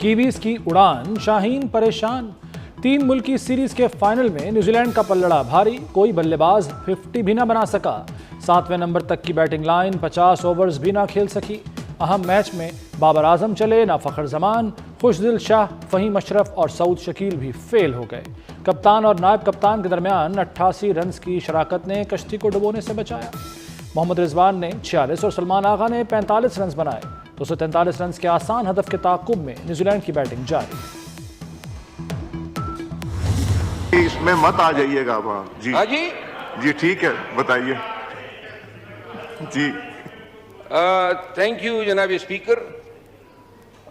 Kiwis की उड़ान, शाहीन परेशान। 3 मुल्की सीरीज के फाइनल में न्यूजीलैंड का पल्लड़ा भारी, कोई बल्लेबाज 50 भी ना बना सका। 7वें नंबर तक की बैटिंग लाइन 50 ओवर्स भी ना खेल सकी। अहम मैच में बाबर आजम चले ना फखर जमान, खुशदिल शाह, फहीम अशरफ और सऊद शकील भी फेल हो गए। कप्तान और नायब कप्तान के दरमियान 88 रन की शराकत ने कश्ती को डुबोने से बचाया। मोहम्मद रिजवान ने 46 और सलमान आगा ने 45 रन बनाए। 243 रन के आसान हदफ के ताकुब में न्यूजीलैंड की बैटिंग जारी। इसमें मत आ जाइएगा वहाँ जी। हाँ जी जी ठीक है, बताइए जी। थैंक यू जनाब स्पीकर।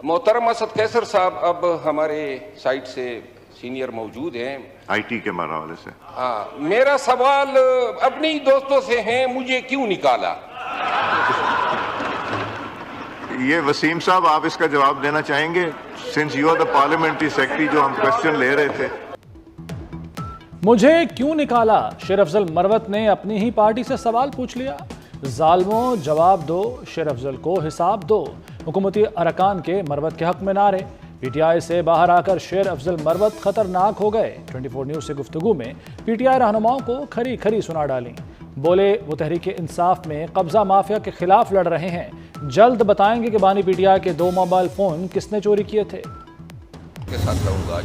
मोहतरम असद कैसर साहब अब हमारे साइड से सीनियर मौजूद हैं आईटी के हवाले से। हाँ, मेरा सवाल अपने ही दोस्तों से है, मुझे क्यों निकाला? ये वसीम साहब, आप इसका जवाब देना चाहेंगे since you are the parliamentary secretary, जो हम क्वेश्चन ले रहे थे। मुझे क्यों निकाला? शेर अफजल मरवत ने अपनी ही पार्टी से सवाल पूछ लिया। जालमों जवाब दो, शेर अफजल को हिसाब दो। हुकूमती अरकान के मरवत के हक में नारे। पीटीआई से बाहर आकर शेर अफजल मरवत खतरनाक हो गए। 24 न्यूज से गुफ्तगू में पीटीआई रहनुमाओं को खरी खरी सुना डाली। बोले वो तहरीक इंसाफ में कब्जा माफिया के खिलाफ लड़ रहे हैं। जल्द बताएंगे कि बानी पीटीआई के 2 मोबाइल फोन किसने चोरी किए थे। के साथ रहूंगा।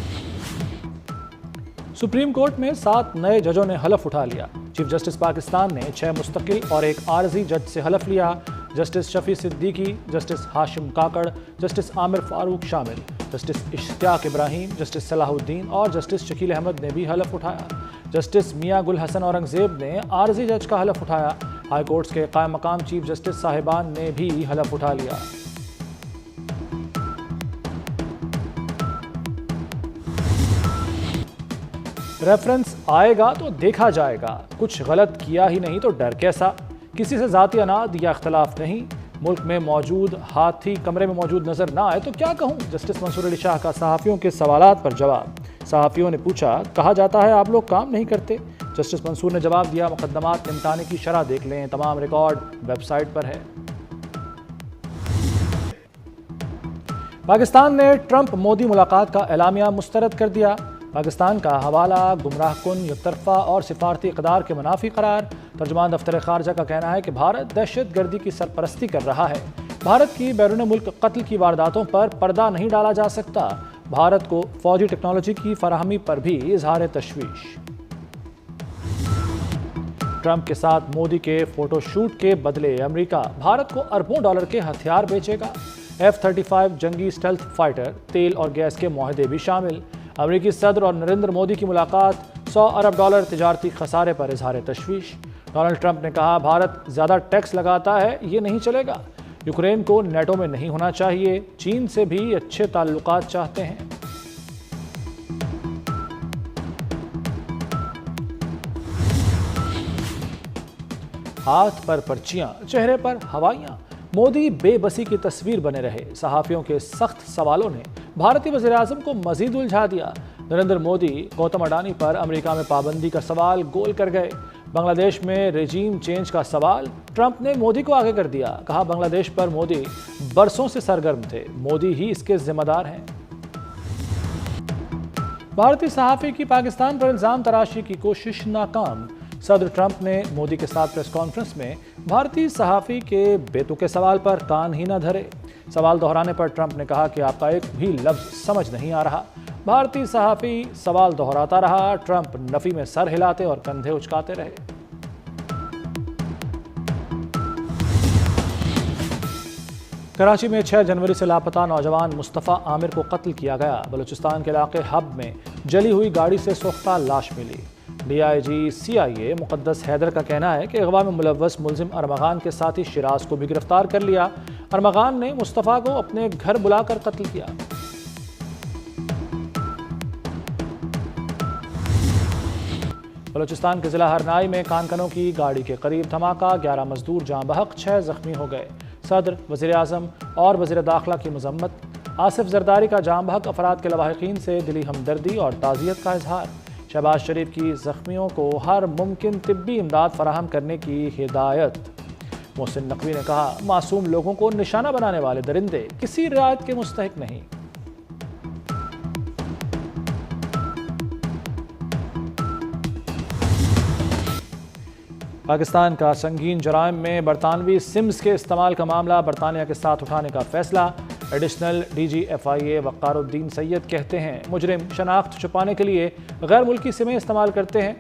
सुप्रीम कोर्ट में 7 नए जजों ने हलफ उठा लिया। चीफ जस्टिस पाकिस्तान ने 6 मुस्तकिल और 1 आरजी जज से हलफ लिया। जस्टिस शफी सिद्दीकी, जस्टिस हाशिम काकड़, जस्टिस आमिर फारूक शामिल, जस्टिस इश्तियाक इब्राहिम, जस्टिस सलाहुद्दीन और जस्टिस शकील अहमद ने भी हलफ उठाया। जस्टिस मियां गुल हसन औरंगजेब ने आरजी जज का हलफ उठाया। हाई कोर्ट्स के कायम मकाम चीफ जस्टिस साहिबान ने भी हलफ उठा लिया। रेफरेंस आएगा तो देखा जाएगा, कुछ गलत किया ही नहीं तो डर कैसा। किसी से जाती अनाद या इख्तलाफ नहीं। मुल्क में मौजूद हाथी कमरे में मौजूद नजर ना आए तो क्या कहूँ। जस्टिस मंसूर अली शाह का सहाफ़ियों के सवालात पर जवाब। सहाफ़ियों ने पूछा, कहा जाता है आप लोग काम नहीं करते। जस्टिस मंसूर ने जवाब दिया, मुकदमात निपटाने की शरह देख लें, तमाम रिकॉर्ड वेबसाइट पर है। पाकिस्तान ने ट्रंप मोदी मुलाकात का एलामिया मुस्तरद कर दिया। पाकिस्तान का हवाला गुमराह कुन, एकतरफा और सिफारती इक़दार के मुनाफी करार। तर्जुमान दफ्तर खारजा का कहना है कि भारत दहशत गर्दी की सरपरस्ती कर रहा है। भारत की बैरून मुल्क कत्ल की वारदातों पर पर्दा नहीं डाला जा सकता। भारत को फौजी टेक्नोलॉजी की फराहमी पर भी इजहार तशवीश। ट्रंप के साथ मोदी के फोटोशूट के बदले अमेरिका भारत को अरबों डॉलर के हथियार बेचेगा। F-35 जंगी स्टेल्थ फाइटर, तेल और गैस के मुआहदे भी शामिल। अमेरिकी सदर और नरेंद्र मोदी की मुलाकात, $100 अरब तिजारती खसारे पर इजहार तशवीश। डोनाल्ड ट्रंप ने कहा, भारत ज़्यादा टैक्स लगाता है, ये नहीं चलेगा। यूक्रेन को नेटो में नहीं होना चाहिए। चीन से भी अच्छे ताल्लुकात चाहते हैं। हाथ पर पर्चियां, चेहरे पर हवाइयां, मोदी बेबसी की तस्वीर बने रहे। सहाफ़ियों के सख्त सवालों ने भारतीय वज़ीर आज़म को मज़ीद उलझा दिया। नरेंद्र मोदी गौतम अडानी पर अमेरिका में पाबंदी का सवाल गोल कर गए। बांग्लादेश में रेजीम चेंज का सवाल ट्रंप ने मोदी को आगे कर दिया। कहा, बांग्लादेश पर मोदी बरसों से सरगर्म थे, मोदी ही इसके जिम्मेदार हैं। भारतीय सहाफ़ी की पाकिस्तान पर इल्ज़ाम तराशी की कोशिश नाकाम। सदर ट्रंप ने मोदी के साथ प्रेस कॉन्फ्रेंस में भारतीय सहाफ़ी के बेतुके सवाल पर कान ही न धरे। सवाल दोहराने पर ट्रंप ने कहा कि आपका एक भी लफ्ज़ समझ नहीं आ रहा। भारतीय सहाफ़ी सवाल दोहराता रहा। ट्रंप नफ़ी में सर हिलाते और कंधे उचकाते रहे। कराची में 6 जनवरी से लापता नौजवान मुस्तफ़ा आमिर को कत्ल किया गया। बलूचिस्तान के इलाके हब में जली हुई गाड़ी से सोख्ता लाश मिली। DIG CIA मुक़द्दस हैदर का कहना है कि अगवा में मुलव्वस मुलजिम अरमगान के साथी शिराज को भी गिरफ्तार कर लिया। अरमगान ने मुस्तफ़ा को अपने घर बुलाकर कत्ल किया। बलूचिस्तान के जिला हरनाई में कानकनों की गाड़ी के करीब धमाका, 11 मजदूर जाँ बहक, 6 जख्मी हो गए। सदर, वज़ीर आज़म और वज़ीर दाखिला की मजम्मत। आसिफ जरदारी का जाँ बहक अफराद के लवाहिकीन से दिली हमदर्दी और ताज़ियत का इजहार। शहबाज शरीफ की जख्मियों को हर मुमकिन तिब्बी इमदाद फराहम करने की हिदायत। मोहसिन नकवी ने कहा, मासूम लोगों को निशाना बनाने वाले दरिंदे किसी रियायत के मुस्तहिक नहीं। पाकिस्तान का संगीन जराइम में बरतानवी सिम्स के इस्तेमाल का मामला बरतानिया के साथ उठाने का फैसला। एडिशनल DG FIA वक़ारुद्दीन सैयद कहते हैं मुजरिम शनाख्त छुपाने के लिए गैर मुल्की सिमें इस्तेमाल करते हैं।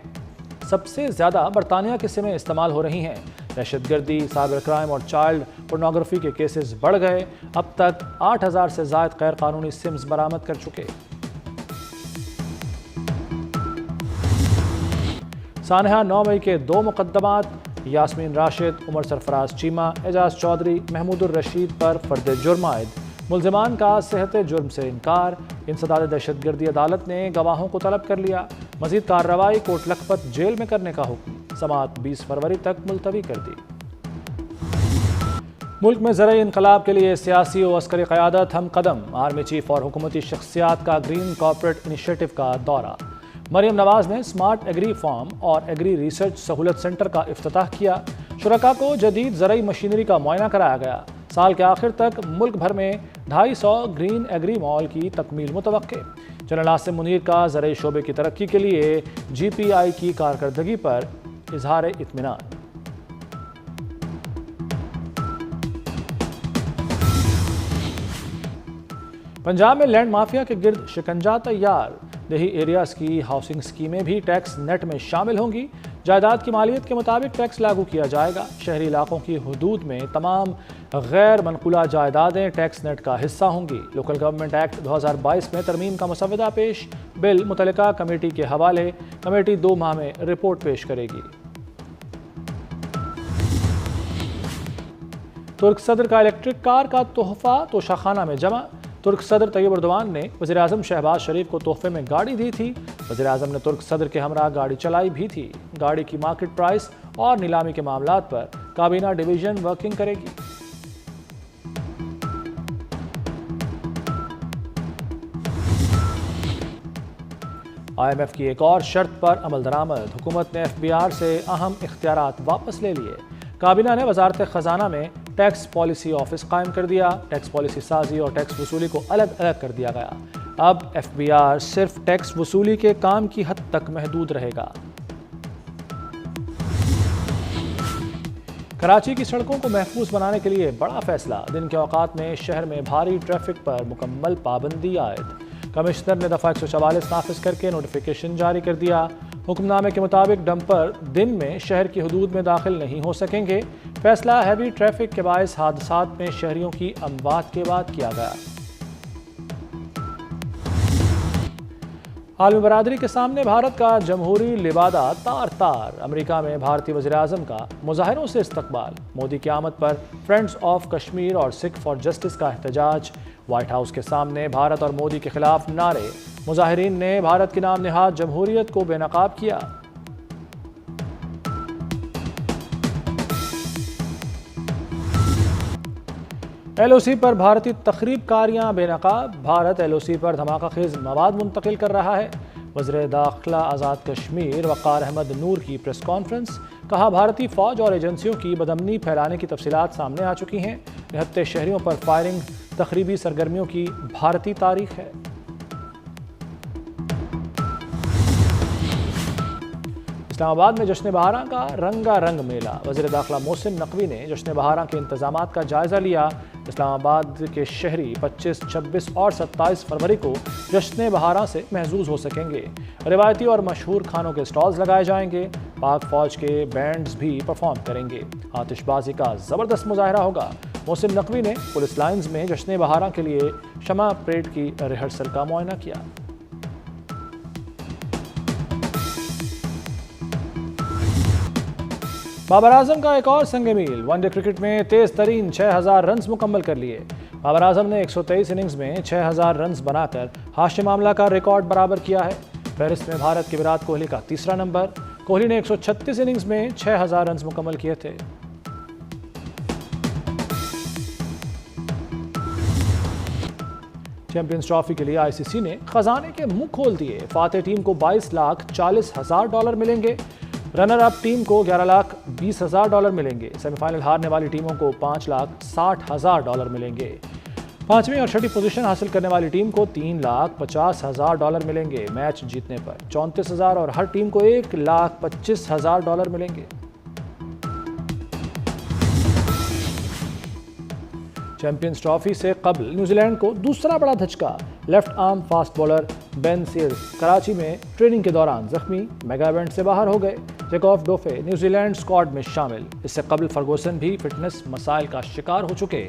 सबसे ज़्यादा बरतानिया की सिमें इस्तेमाल हो रही हैं। दहशतगर्दी, साइबर क्राइम और चाइल्ड पोर्नोग्राफी के केसेस बढ़ गए। अब तक 8000 से ज़ायद गैर कानूनी सिम्स बरामद कर चुके। सानहा 9 मई के 2 मुकदमात यास्मीन राशिद, उमर सरफराज चीमा, एजाज चौधरी, महमूदुर रशीद पर फर्द जुर्म आयद। मुल्जिमान का सेहत जुर्म से इनकार। इंसदाद दहशतगर्दी अदालत ने गवाहों को तलब कर लिया। मजीद कार्रवाई कोट लखपत जेल में करने का हुक्म। समाअत 20 फरवरी तक मुलतवी कर दी। मुल्क में ज़राई इनकलाब के लिए सियासी और अस्करी क़यादत हम कदम। आर्मी चीफ और हुकूमती शख्सियात का ग्रीन कॉर्पोरेट इनिशिएटिव का दौरा। मरियम नवाज ने स्मार्ट एग्री फार्म और एग्री रिसर्च सहूलत सेंटर का इफ्तिताह किया। शुरका को जदीद ज़राई मशीनरी का मुआयना कराया गया। साल के आखिर तक मुल्क भर में 250 ग्रीन एग्री मॉल की तकमील मुतवक्के। जनरल आसिम मुनीर का ज़राई शोबे की तरक्की के लिए GPI की कारकर्दगी पर इजहार इत्मीनान। पंजाब में लैंड माफिया के गिर्द शिकंजा तैयार। देही एरियाज की हाउसिंग स्कीमें भी टैक्स नेट में शामिल होंगी। जायदाद की मालियत के मुताबिक टैक्स लागू किया जाएगा। शहरी इलाकों की हुदूद में तमाम गैर मनकूला जायदादें टैक्स नेट का हिस्सा होंगी। लोकल गवर्नमेंट एक्ट 2022 में तरमीम का मसवदा पेश। बिल मुतल्लिका कमेटी के हवाले। कमेटी 2 माह में रिपोर्ट पेश करेगी। तुर्क सदर का इलेक्ट्रिक कार का तोहफा तोशाखाना में जमा। तुर्क सदर तैयब एर्दोआन ने वज़ीर आज़म शहबाज शरीफ को तोहफे में गाड़ी दी थी। वज़ीर आज़म ने तुर्क सदर के हमरा गाड़ी चलाई भी थी। गाड़ी की मार्केट प्राइस और नीलामी के मामलात पर काबीना डिवीजन वर्किंग करेगी। IMF की एक और शर्त पर अमल दरामद। हुकूमत ने FBR से अहम इख्तियारात वापस ले लिए। काबीना ने वजारत खजाना में टैक्स पॉलिसी ऑफिस कायम कर दिया। टैक्स पॉलिसी साजी और टैक्स वसूली को अलग अलग कर दिया गया। अब FBR सिर्फ टैक्स वसूली के काम की हद तक महदूद रहेगा। कराची की सड़कों को महफूज बनाने के लिए बड़ा फैसला। दिन के औकात में शहर में भारी ट्रैफिक पर मुकम्मल पाबंदी आयद। कमिश्नर ने दफ़ा 144 नाफिज करके नोटिफिकेशन जारी कर दिया। हुक्मनामे के मुताबिक डंपर दिन में शहर की हदूद में दाखिल नहीं हो सकेंगे। फैसला हैवी ट्रैफिक के बायस हादसात में शहरियों की अमवात के बाद किया गया। आलमी बरादरी के सामने भारत का जमहूरी लिबादा तार तार। अमेरिका में भारतीय वज़ीर आज़म का मुजाहिरों से इस्तकबाल। मोदी की आमद पर फ्रेंड्स ऑफ कश्मीर और सिख फॉर जस्टिस का एहतजाज। व्हाइट हाउस के सामने भारत और मोदी के खिलाफ नारे। मुजाहिरीन ने भारत के नाम निहाद जमहूरियत को बेनकाब किया। LOC पर भारतीय तखरीबकारियां बेनकाब। भारत LOC पर धमाकाखेज मवाद मुंतकिल कर रहा है। वज़ीर दाखिला आज़ाद कश्मीर वक़ार अहमद नूर की प्रेस कॉन्फ्रेंस। कहा भारतीय फ़ौज और एजेंसियों की बदअमनी फैलाने की तफसीलात सामने आ चुकी हैं। निहत्ते शहरियों पर फायरिंग तखरीबी सरगर्मियों की भारतीय तारीख है। इस्लामाबाद में जश्न बहारां का रंगारंग मेला। वज़ीर दाखिला मोहसिन नकवी ने जश्न बहारां के इंतजामात का जायज़ा लिया। इस्लामाबाद के शहरी 25, 26 और 27 फरवरी को जश्न बहारां से महजूज हो सकेंगे। रिवायती और मशहूर खानों के स्टॉल्स लगाए जाएंगे। पाक फौज के बैंड्स भी परफॉर्म करेंगे। आतिशबाजी का ज़बरदस्त मुजाहरा होगा। मोहसिन नकवी ने पुलिस लाइन्स में जश्न बहारां के लिए शमा परेड की रिहर्सल का मुआयना किया। बाबर आजम का एक और संग मील। वनडे क्रिकेट में तेज तरीन 6000 रन मुकम्मल कर लिए। बाबर आजम ने 123 इनिंग्स में 6000 रन बनाकर हाशिम आमला का रिकॉर्ड बराबर किया है। फहरिस्त में भारत के विराट कोहली का तीसरा नंबर। कोहली ने 136 इनिंग्स में 6000 रन मुकम्मल किए थे। चैंपियंस ट्रॉफी के लिए ICC ने खजाने के मुंह खोल दिए। फातेह टीम को $22,40,000 मिलेंगे। रनर अप टीम को $11,20,000 मिलेंगे। सेमीफाइनल हारने वाली टीमों को $5,60,000 मिलेंगे। पांचवीं और छठी पोजीशन हासिल करने वाली टीम को $3,50,000 मिलेंगे। मैच जीतने पर 34,000 और हर टीम को $1,25,000 मिलेंगे। चैंपियंस ट्रॉफी से कबल न्यूजीलैंड को दूसरा बड़ा धचका। Left arm fast bowler Ben Sears Karachi में ट्रेनिंग के दौरान जख्मी, मेगा इवेंट से बाहर हो गए। जैकॉब डोफे न्यूजीलैंड स्क्वाड में शामिल। इससे कबल फर्गूसन भी फिटनेस मसाइल का शिकार हो चुके।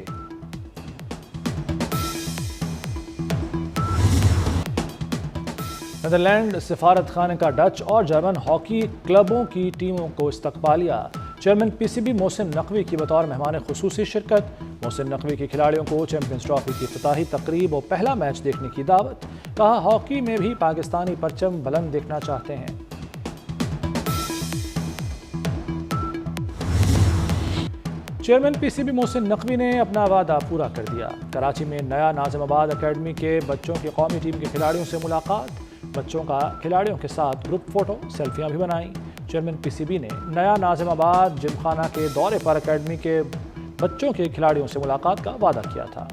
नीदरलैंड सिफारत खाने का डच और जर्मन हॉकी क्लबों की टीमों को इस्तकबालिया। चेयरमैन पीसीबी मोहसिन नकवी की बतौर मेहमान खुसूसी शिरकत। मोहसिन नकवी के खिलाड़ियों को चैंपियंस ट्रॉफी की इफ्तिताही तकरीब और पहला मैच देखने की दावत। कहा, हॉकी में भी पाकिस्तानी परचम बुलंद देखना चाहते हैं। चेयरमैन पीसीबी मोहसिन नकवी ने अपना वादा पूरा कर दिया। कराची में नया नाज़िमाबाद अकेडमी के बच्चों की कौमी टीम के खिलाड़ियों से मुलाकात। बच्चों का खिलाड़ियों के साथ ग्रुप फोटो, सेल्फियां भी बनाई। चेयरमैन पीसीबी ने नया नाज़िमाबाद जिमखाना के दौरे पर अकेडमी के बच्चों के खिलाड़ियों से मुलाकात का वादा किया था।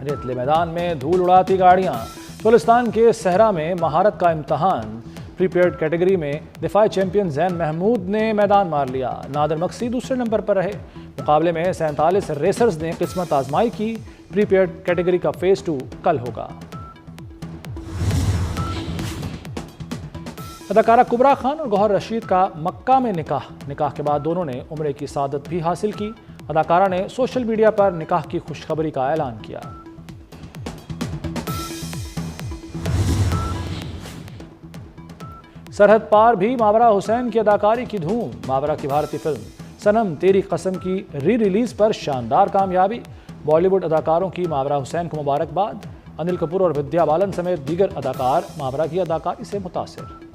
रेतले मैदान में धूल उड़ाती गाड़ियां। चोलिस्तान के सहरा में महारत का इम्तहान। प्रीपेड कैटेगरी में दिफाई चैंपियन जैन महमूद ने मैदान मार लिया। नादिर मक्सी दूसरे नंबर पर रहे। मुकाबले में 47 रेसर्स ने किस्मत आजमाई की। प्रीपेड कैटेगरी का फेज 2 कल होगा। अदाकारा कुबरा खान और गौहर रशीद का मक्का में निकाह के बाद दोनों ने उम्रे की सादत भी हासिल की। अदाकारा ने सोशल मीडिया पर निकाह की खुशखबरी का ऐलान किया। सरहद पार भी मावरा हुसैन की अदाकारी की धूम। मावरा की भारतीय फिल्म सनम तेरी कसम की री रिलीज पर शानदार कामयाबी। बॉलीवुड अदाकारों की मावरा हुसैन को मुबारकबाद। अनिल कपूर और विद्या बालन समेत दीगर अदाकार मावरा की अदाकारी से मुतासिर।